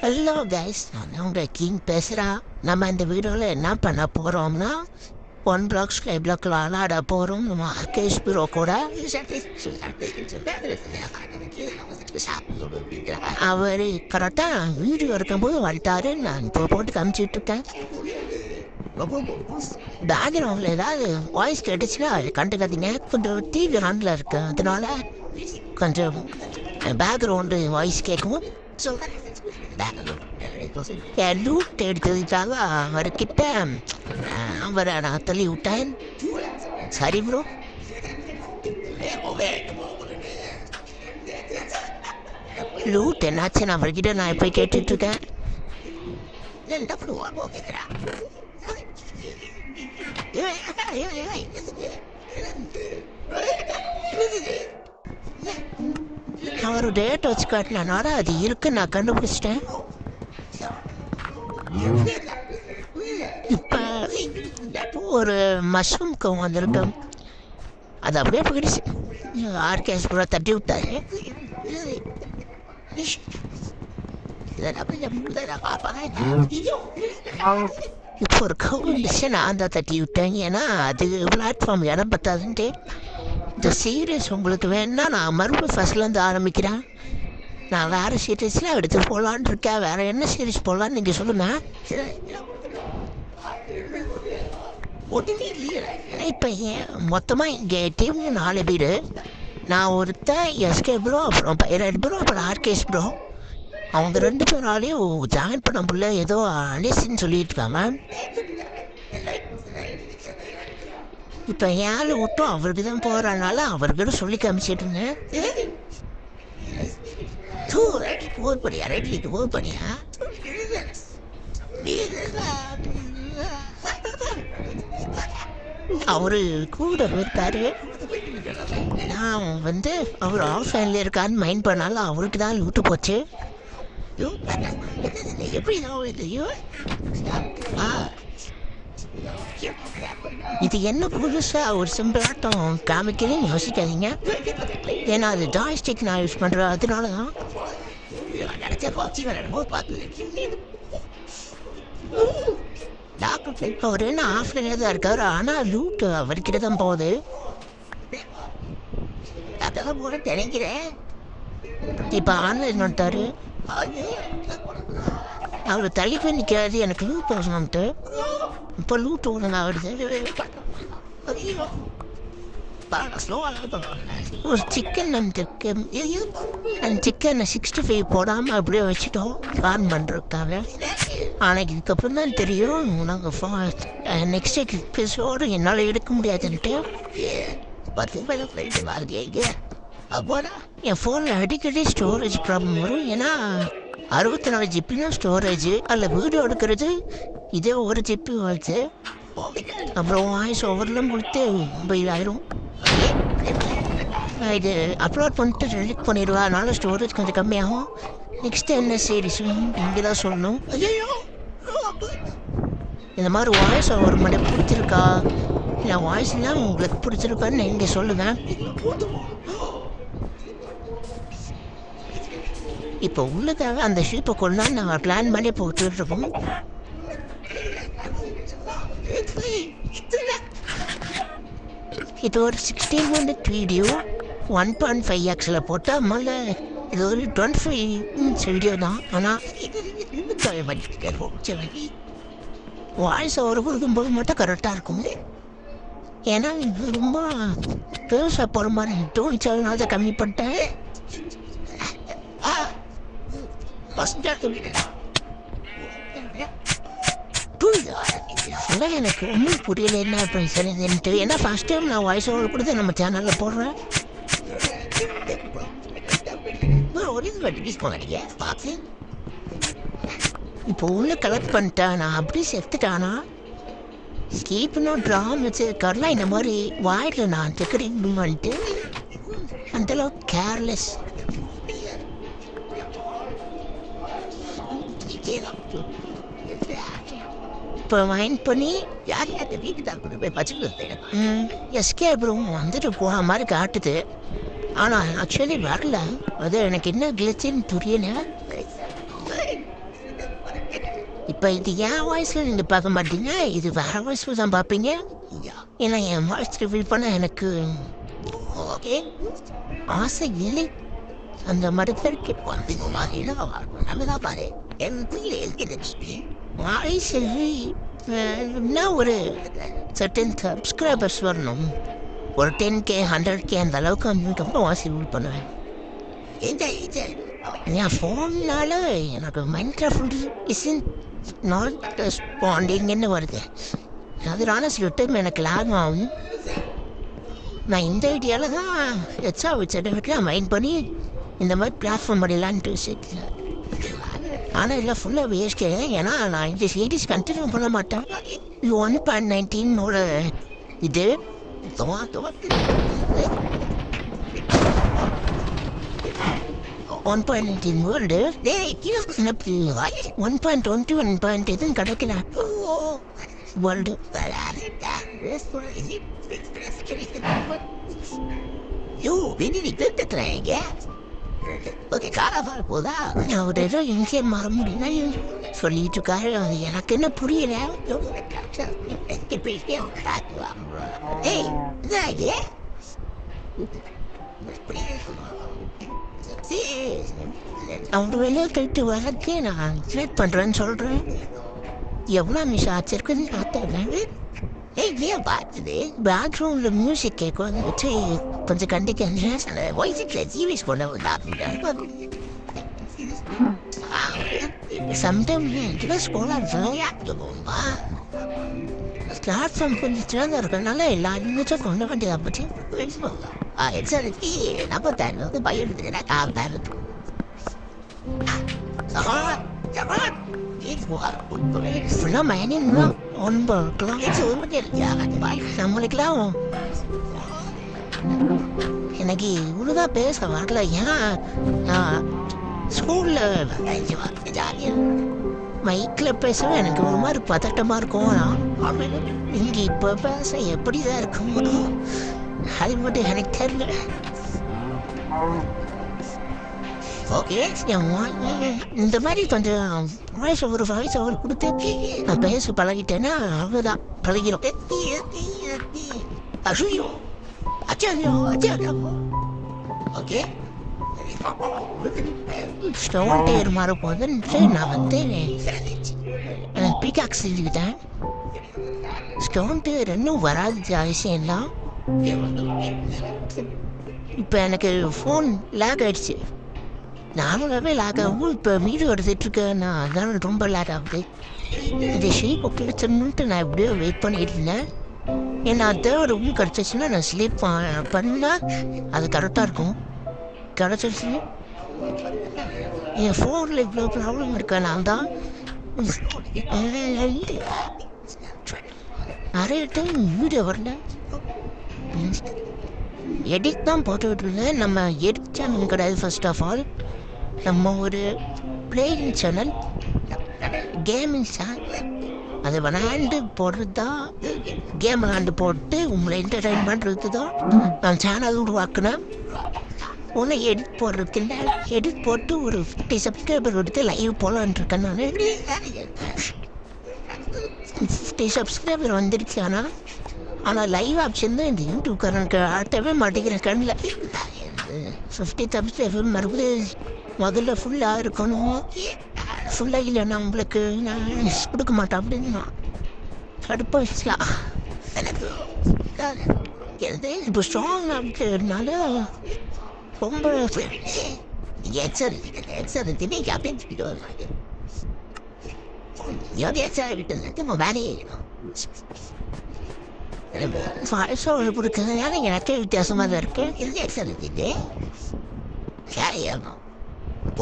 Hello guys, நான் உங்கள் king பேசுகிறேன். நம்ம இந்த வீடியோவில் என்ன பண்ண போகிறோம்னா 1 block 5 block விளாட போகிறோம். நம்ம ஆர்கேஷ் ப்ரோ கூட. அவர் கரெக்டாக வீடியோ இருக்கும்போது வந்துட்டாரு. நான் இப்போ போட்டு காமிச்சிட்ருக்கேன். பேக்ரவுண்டில் ஏதாவது வாய்ஸ் கேட்டுச்சுன்னா கண்டுக்காதீங்க. கொஞ்சம் டிவி ஆனில் இருக்கு, அதனால கொஞ்சம் பேக்ரவுண்டு வாய்ஸ் கேட்கும். ஸோ லூட் எடுத்ததுக்காக அவர்கிட்ட அவரை நான் தள்ளி விட்டேன். சரி ப்ரோ, லூட் என்னாச்சு நான் அவர்கிட்ட நான் போய் கேட்டுட்ருக்கேன். அவர் டேட் வச்சு காட்டினால அது இருக்கு, நான் கண்டுபிடிச்சிட்டேன். இப்போ ஒரு மஷ்ரூம்க்கு வந்திருக்கோம், அது அப்படியே போயிடுச்சு. ஆர்கேஸ் கூட தட்டி விட்டாரு. இப்போ ஒரு கவுண்டிஷை நான் தான் தட்டி விட்டேன். ஏன்னா அது பிளாட்ஃபார்ம் இடம் பத்தாதுன்ட்டு. இந்த சீரியஸ் உங்களுக்கு வேணுன்னா நான் மறுபடியும் ஃபஸ்ட்லேருந்து ஆரம்பிக்கிறேன். நான் வேறு சீரியஸ்லாம் எடுத்து போகலான் இருக்கேன். வேறு என்ன சீரியஸ் போடலான்னு நீங்கள் சொல்லுங்கள். இப்போ மொத்தமாக இங்கே டீம் 4 பேர். நான் ஒருத்தன் எஸ்கே ப்ரோ, அப்புறம் பைரட் ப்ரோ, அப்புறம் ஆர்கேஸ் ப்ரோ. அவங்க 2 பேராலையும் ஜாயின் பண்ண முடியல, ஏதோ அலிஸ்ன்னு சொல்லிட்டு இருக்காங்க. இப்போ ஏழு விட்டும் அவருக்கு தான் போகிறனால அவர்கிட்ட சொல்லி காமிச்சிட்டு இருந்தேன். போர் பண்ணியா, ரைட்லிக்கு போர் பண்ணியா. அவரு கூட இருக்காரு. நான் அவர் ஆஃப் ஹேண்ட்ல இருக்கான்னு மைண்ட் பண்ணாலும் அவருக்கு தான் லூட்டு போச்சு. எப்படி இது என்ன புதுசா ஒரு சிம்பிளாட்டம் காமிக்கிறேன்னு யோசிக்காதீங்க. ஏன்னா அது ஜாய்ஸ்டிக் நான் யூஸ் பண்றேன், அதனால தான். அவர் என்ன ஆஃப்லைனே தான் இருக்காரு, ஆனால் லூட்டு அவர்கிட்ட தான் போகுது. அதான் போட நினைக்கிறேன். இப்போ ஆன்லைன் வந்துட்டாரு. அவர் தள்ளி போய் நிற்காது, எனக்கு லூட் போகணும்ட்டு. இப்போ லூட் ஒழுங்க ஆகுது. ஒரு சிக்கன் வந்துருக்கு, அந்த சிக்கனை 65 போடாமல் அப்படியே வச்சுட்டோம் ஆன் பண்ணுறதுக்காக. ஆனால் இதுக்கப்புறம் தான் தெரியும் நாங்கள் நெக்ஸ்ட் எபிசோடு என்னால் எடுக்க முடியாதுன்ட்டு. என் ஃபோனில் அடிக்கடி ஸ்டோரேஜ் ப்ராப்ளம் வரும். ஏன்னா 64 GB ஸ்டோரேஜ், அதில் வீடியோ எடுக்கிறது இதே 1 GB வச்சு. அப்புறம் வாய்ஸ் ஓவர்லாம் கொடுத்து 9,000 இது அப்லோட் பண்ணிட்டு டெலிட் பண்ணிடுவா, அதனால ஸ்டோரேஜ் கொஞ்சம் கம்மியாகும். நெக்ஸ்ட்டு என்ன சீரிஸ் இங்கே தான் சொல்லணும். இந்த மாதிரி வாய்ஸ் ஓவர் மட்டும் பிடிச்சிருக்கா, இல்லை வாய்ஸ்லாம் உங்களுக்கு பிடிச்சிருக்கான்னு நீங்கள் சொல்லுங்கள். இப்போ உள்ளுக்காக அந்த ஷீப்பை கொண்டாந்து நாங்கள் பிளான் பண்ணி போட்டுருக்கோம். இது ஒரு 16-minute வீடியோ 1.5x போட்டால் மேலே இது ஒரு 25 வீடியோ தான். ஆனால் வாய்ஸ் ஓவர் கொடுக்கும்போது மட்டும் கரெக்டாக இருக்கும். ஏன்னா இது ரொம்ப பெருசாக போகிற மாதிரி தோணிச்சாலும் அதை கம்மி பண்ணிட்டேன். எனக்கு ஒன்றும் புரியல என்ன பிரச்சனைன்ட்டு. ஏன்னா ஃபர்ஸ்ட் டைம் நான் வாய்ஸ் ஓவர் கொடுத்து நம்ம சேனலில் போடுறேன். இப்போ உள்ள கலெக்ட் பண்ணிட்டேன் நான், அப்படி செத்துட்டானா ஸ்கீப்னும் ட்ராம் வச்சு கரலாம். இந்த மாதிரி வாயில் நான் செக்கரிங் பண்ணிட்டு அந்தளவுக்கு கேர்லெஸ். இப்போ மைண்ட் பண்ணி யார் யார்கிட்ட வீட்டு தான் கொண்டு போய் பச்சுக்கிறது. எஸ்கே அப்புறம் வந்துட்டு போன மாதிரி காட்டுது, ஆனால் ஆக்சுவலி வரல. அது எனக்கு என்ன கிளச்சின்னு புரியல. இப்போ இது என் வாய்ஸில் நீங்கள் பார்க்க மாட்டீங்க, இது வேறு வாய்ஸில் தான் பார்ப்பீங்க. ஏன்னா என் வாய்ஸ் ரிவீல் பண்ண எனக்கு ஓகே ஆசை இல்லை. அந்த மருத்துவருக்கு வந்து நம்மதான் பாரு என் வாய்ஸ் என்ன ஒரு சர்டன் சப்ஸ்கிரைபர்ஸ் வரணும். ஒரு 10K 100K அந்த அளவுக்கு வந்ததுக்கப்புறம் வாய்ஸ் ரிவீல் பண்ணுவேன். என் ஃபோன்னால எனக்கு மைண்ட்கிராஃப்ட் இஸ்இன் நாட் ரெஸ்பாண்டிங்னு வருது. அதனால சில டைம் எனக்கு லாக் ஆகும். நான் இந்த ஐடியாவில் தான் எச்சா சர்டிஃபிகேட்லாம் மைண்ட் பண்ணி இந்த மாதிரி பிளாட்ஃபார்ம் பண்ணிடலான்ட்டு வச்சுருக்கேன். ஆனால் இல்லை ஃபுல்லாக வேஸ்ட்டு. ஏன்னா நான் இந்த சீரீஸ் கண்டினியூ பண்ண மாட்டேன். 1.19 இது 1.19 வேர்ல்டு 1.21 எதுவும் கிடைக்கல வேர்ல்டு. அவர் ஏதோ எங்கே மாற முடியும்னா சொல்லிட்டு இருக்காரு. அது எனக்கு என்ன புரியல. அவங்க வெளியே கழிட்டு வரக்கே நான் ட்ரீட் பண்ணுறேன்னு சொல்கிறேன். எவ்வளோ மிஸ் ஆச்சிருக்குன்னு பார்த்தேன். பார்த்தது பேக்ரவுண்டில் மியூசிக் கேட்கும். அதை வச்சு கொஞ்சம் கண்டிக்க வாய்ஸில் ஜீவிஸ் கொண்டு சம்டைம்ஸ் ஸ்கூலாக பிளாட்ஃபார்ம் கொஞ்சம் சிறந்த இருக்கிறதுனால எல்லா நிமிஷம் கொண்டு வேண்டியதை பற்றி நம்ம தருவது பயம் ஃபுல்லாக மைனிங் நம்மளுக்கெல்லாம் எனக்கு இவ்வளோதா பேச வரல. ஏன்னா நான் ஸ்கூலில் மைக்கில் பேசவே எனக்கு ஒரு மாதிரி பதட்டமாக இருக்கும். இங்கே இப்போ பேச எப்படி தான் இருக்கும் அது மட்டும் எனக்கு தெரியல. ஓகே இந்த மாதிரி கொஞ்சம் வாய்ஸ் ஓவர் கொடுத்து நான் பேச பழகிட்டேன்னா அவ்வளோதான் பழகிடும். ஓகே ஸ்டோன் டேர் மாற போதுன்ட்டு நான் வந்து பிகாக் செஞ்சுக்கிட்டேன். ஸ்டோன் டேர் இன்னும் வராது அவசியம்லாம். இப்போ எனக்கு ஃபோன் லேக் ஆகிடுச்சு. நார்மலாகவே லேக் ஆகும். இப்போ வீடியோ எடுத்துகிட்ருக்கேன் நான், அதனால ரொம்ப லேக் ஆகுது. இந்த ஷேப் கிடச்சணுன்ட்டு நான் எப்படியோ வெயிட் பண்ணிட்டு இருந்தேன். ஏன்னா தேர்ட் ரூம் கிடச்சிச்சுன்னா நான் ஸ்லீப் பண்ணால் அது கரெக்டாக இருக்கும். கிடச்சிருச்சு. என் ஃபோனில் இவ்வளோ ப்ராப்ளம் இருக்கேன். நான் தான் நிறைய டைம் வீடியோ வரல. எடிட் தான் போட்டுக்கிட்டு இருந்தேன். நம்ம எடிட் சேனல் கிடையாது. ஃபர்ஸ்ட் ஆஃப் ஆல் நம்ம ஒரு பிளேயிங் சேனல், கேமிங் சேனல். அதை விளையாண்டு போடுறது தான், கேம் விளையாண்டு போட்டு உங்களை என்டர்டைன் பண்ணுறது தான் நான் சேனல் உருவாக்குனேன். ஒன்று எடிட் போடுறதுக்கு இல்லை, எடிட் போட்டு ஒரு 50 சப்ஸ்கிரைபர் எடுத்து லைவ் போகலான் இருக்கேன். நான் 50 சப்ஸ்கிரைபர் வந்துடுச்சு. ஆனால் லைவ் ஆப்ஷன் தான் இந்த யூடியூப்காரனுக்கு ஆட்டவே மாட்டேங்கிறேன் கண்ணில். 50 சப்ஸ்கிரைபர் மறுபடியும் முதல்ல ஃபுல்லாக இருக்கணும். ஃபுல்லாக இல்லை நம்மளுக்கு நான் கொடுக்க மாட்டேன் அப்படின்னு கடுப்பாக வச்சுக்கலாம். எனக்கு இப்போ ஸ்ட்ராங் அப்படின்றதுனால ரொம்ப கொடுக்கறதுனால எனக்கே வித்தியாசமாக தான் இருக்கு.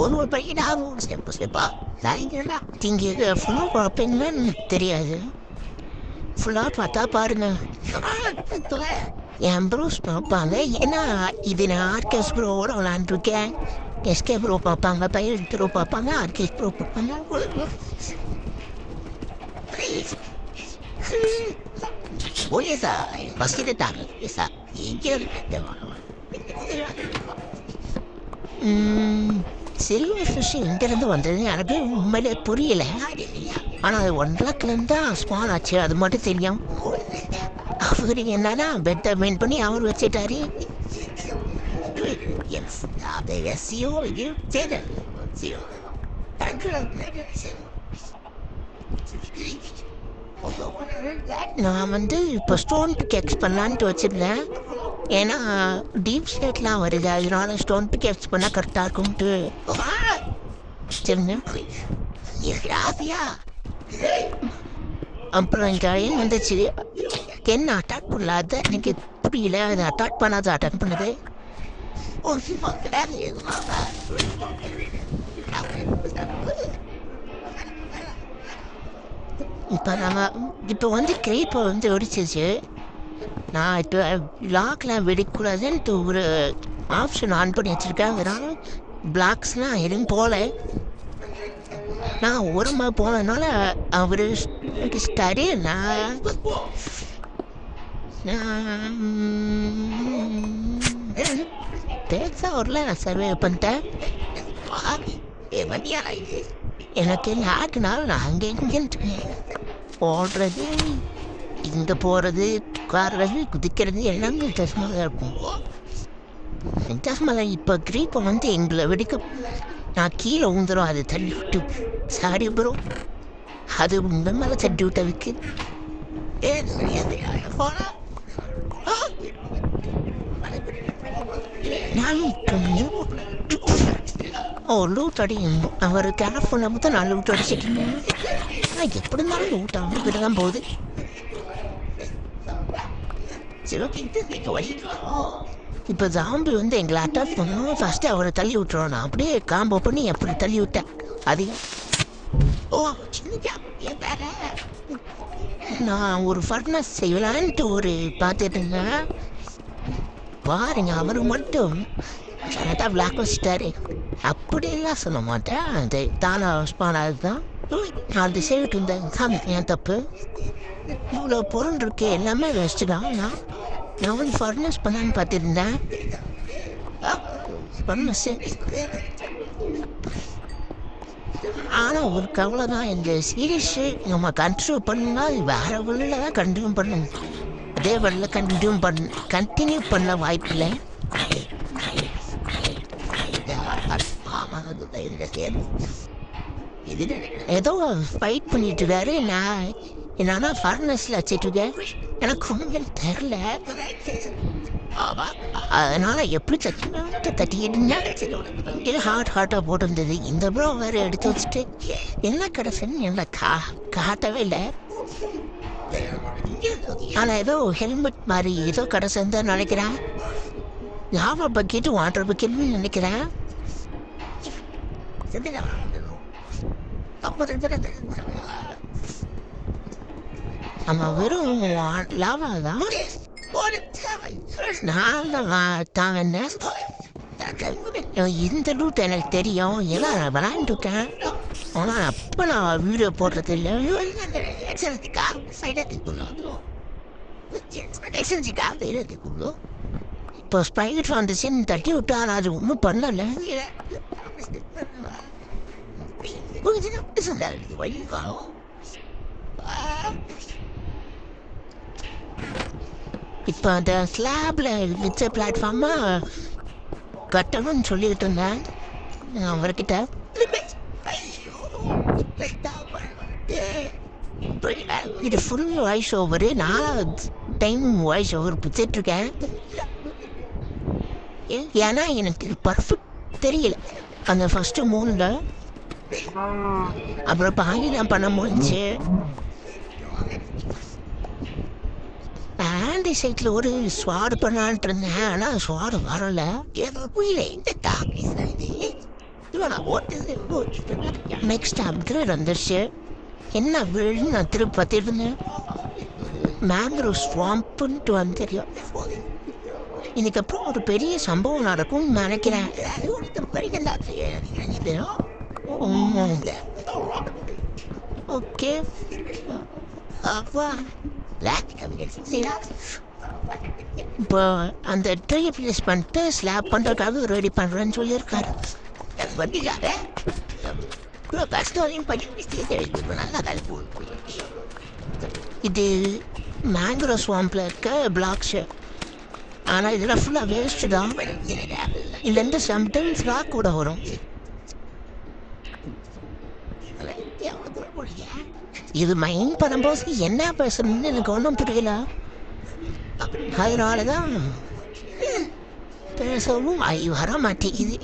ஒரு பையன் ஸ்டெப்பு ஸ்டெப்பாக இங்கே ஃபுல்லாக பார்ப்பீங்கன்னு தெரியாது. ஃபுல்லாக பார்த்தா பாருங்க என் ப்ரோஸ் பார்ப்பாங்க. ஏன்னா இது நான் ஆர்கேஸ் ப்ரோவோட விளாண்டுருக்கேன். எஸ்கே ப்ரோ பார்ப்பாங்க, பைரட் ப்ரோ பார்ப்பாங்க, ஆர்கேஸ் ப்ரோ பார்ப்பாங்க. சில்வர் ஃபிஷ் இங்கேருந்து வந்தது எனக்கு உண்மையிலே புரியல. ஆனால் அது 1,00,000 தான் ஸ்பான் ஆச்சு, அது மட்டும் தெரியும். அவரு என்னன்னா பெட்டை மெயின் பண்ணி அவர் வச்சுட்டாரு. நான் வந்து இப்போ ஸ்டோன் பிக்கெக்ஸ் பண்ணலான்ட்டு வச்சுருந்தேன். ஏன்னா டீப் ஸ்டேட்லாம் வருது, அதனால ஸ்டோன் பிக்கெக்ஸ் பண்ணால் கரெக்டாக இருக்கும்ட்டு வச்சுருந்தேன். அப்புறம் என் கையில் வந்துச்சு, என்ன அட்டாக் பண்ணாத எனக்கு புரியல, அதை அட்டாக் பண்ணாத அட்டாக் பண்ணுது. இப்போ வந்து கிரேப்பை வந்து வெடிச்சிச்சு. நான் இப்போ பிளாக்லாம் வெடிக்கூடாதுன்ட்டு ஒரு ஆப்ஷன் ஆன் பண்ணி வச்சுருக்கேன். அதனால பிளாக்ஸ்லாம் எதுவும் போகல. நான் ஓரமாக போனதுனால அவர் ஸ்டடி நான் பேசாவரில் நான் சர்வே பண்ணிட்டேன். எனக்கு லாக்குனால நான் அங்கே இங்கே ஓடுறது, இங்கே போகிறது, உட்கார்றது, குதிக்கிறது எல்லாமே டஸ்மாவில் இருக்கும். டஸ்மாவில் இப்போ கிரீப்பை வந்து எங்களை வெடிக்க நான் கீழே உந்துடும், அது தள்ளி விட்டு சாரி ப்ரோ, அது உங்கள் மேலே தட்டி விட்ட விற்கு லூட் அடி. அவர் கேரஃபோனை மட்டும் நான் லூட் அடிச்சிட்டு எப்படி இருந்தாலும் லூட் அவங்ககிட்ட தான் போகுது. இப்போ ஜாம்பி வந்து எங்களை அட்டாக் பண்ணணும், ஃபஸ்ட்டு அவரை தள்ளி விட்டுருவோம். நான் அப்படியே காம்போ பண்ணி எப்படி தள்ளி விட்டேன் அதிகம். நான் ஒரு ஃபர்னஸ் செய்யலான்ட்டு ஒரு பார்த்துட்டுங்க பாருங்க, அவர் மட்டும் கரெக்டாக பிளாக் வச்சுட்டாரு. அப்படியெல்லாம் சொல்ல மாட்டேன், அது தானா ஸ்பான் அதுதான். அது செய்துட்டு இருந்தேன், என் தப்பு. இவ்வளோ பொருள் இருக்கு, எல்லாமே ரெஸ்ட்டு தான். நான் வந்து ஃபர்னஸ் பண்ணான்னு பார்த்துருந்தேன். ஃபர்னஸ்ஸு ஆனால் ஒரு கவலை தான், இந்த சீரியஸு நம்ம கண்ட்ரியூ பண்ணால் வேறு வழியில் தான் கண்டினியூ பண்ணணும். அதே வழியில் கண்டினியூ பண்ண வாய்ப்பில்லை. ஏதோ ஃபைட் பண்ணிட்டு இருக்காரு, நான் என்னன்னா ஃபர்னஸில் வச்சிட்ருக்கேன். எனக்கு ஒன்றும் தெரில, அதனால் எப்படி தட்டிக்கிட்டுங்க இது ஹார்ட்டாக போட்டிருந்தது. இந்த ப்ரோ வேறு எடுத்து வச்சுட்டு என்ன கிடச்சுன்னு என்ன காட்டவே இல்லை. ஆனால் ஏதோ ஹெல்மெட் மாதிரி ஏதோ கிடச்சுன்னு நினைக்கிறேன். லாவா பக்கெட்டு வாட்டர் பக்கெட்னு நினைக்கிறேன். நம்ம வெறும் லாவா தான். இந்த ரூட் எனக்கு தெரியும், ஏன்னா நான் விளாண்டுருக்கேன். ஆனால் அப்போ நான் வீடியோ போடுறது இல்லை. இப்போ ஸ்பைட் வந்துச்சுன்னு தட்டி விட்டா, நான் அது ஒன்றும் பண்ணலை. இப்போ அந்த ஸ்லாபில் வச்ச பிளாட்ஃபார்மாக கட்டணும்னு சொல்லிக்கிட்டு இருந்தேன் அவர்கிட்ட. இது ஃபுல் வாய்ஸ் ஓவரு, 4வது டைம் வாய்ஸ் ஓவர் பிடிச்சிட்ருக்கேன். ஏன்னா எனக்கு பர்ஃபெக்ட் தெரியல அந்த ஃபஸ்ட்டு 3ல். அப்புறம் பாதிலாம் பண்ண முடிஞ்சு. ஆண்டி சைட்டில் ஒரு ஸ்வாடு பண்ணான்ட்டு இருந்தேன், ஆனால் ஸ்வாடு வரலை. நெக்ஸ்ட் அப்கிரேட் வந்துருச்சு. என்ன வீடுன்னு நான் திருப்பி பார்த்துட்டு இருந்தேன். மேங்க்ரோவ் ஸ்வாம்புன்ட்டு வந்து தெரியும். இதுக்கப்புறம் ஒரு பெரிய சம்பவம் நடக்கும்னு நினைக்கிறேன். ஓகே, இப்போ அந்த ட்ரீ ப்ளேஸ் பண்ணிட்டு ஸ்லாப் பண்ணுறதுக்காக ரெடி பண்ணுறேன்னு சொல்லியிருக்காரு. கஷ்டம் இது மேங்க்ரோ ஸ்வாம்பில் இருக்க பிளாக்ஸு. ஆனால் இதெல்லாம் ஃபுல்லாக வேஸ்ட்டு தான். இதுலேருந்து சம்டைம்ஸ் ராக் கூட வரும். இது மைண்ட் பண்ணும்போது என்ன பேசணும்னு எனக்கு ஒன்றும் புரியல. அதனால தான் பேசவும் வர மாட்டேங்குது.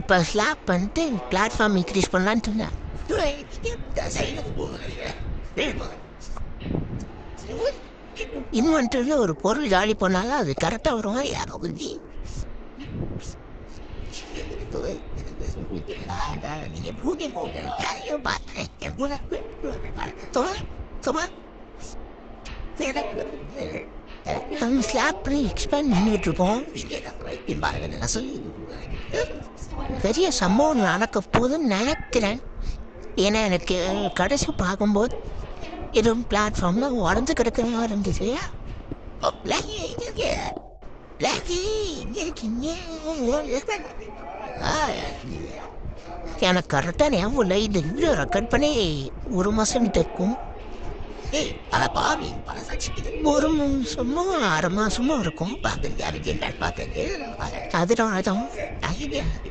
இப்போ ஸ்லாப் பண்ணிட்டு பிளாட்ஃபார்ம் இன்க்ரீஸ் பண்ணலான்ட்டு இருந்தேன். இன்வென்டரில் ஒரு பொருள் ஜாலி பண்ணாலும் அது கரெக்டாக வரும். யாரோ ஸ்லாப் பண்ணி எக்ஸ்பேண்ட் பண்ணிட்டு இருப்போம். பெரிய சம்பவம் நடக்க போகுதுன்னு நினைக்கிறேன். ஏன்னா எனக்கு கடைசி பார்க்கும்போது எதுவும் பிளாட்ஃபார்மில் உடஞ்சி கிடக்கிற மாதிரி இருந்துச்சு. எனக்கு கரெக்டாக ஞாபகம் இல்லை. இது வீடியோ ரெக்கார்ட் பண்ணி 1 மாதம் இருக்கும். ஒரு மாதமோ 6 மாதமோ இருக்கும். அதனால தான்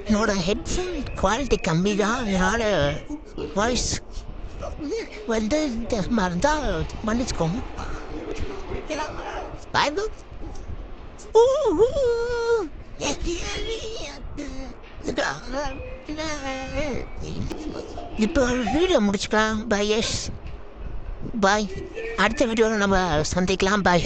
என்னோட ஹெட்ஃபோன் குவாலிட்டி கம்மி தான். அதனால் வாய்ஸ் வந்து இந்த மாதிரி தான் மன்னிச்சுக்கோங்க. இப்போ வீடியோ முடிச்சுக்கலாம். பாய். அடுத்த வீடியோவில் நம்ம சந்திக்கலாம். பாய்.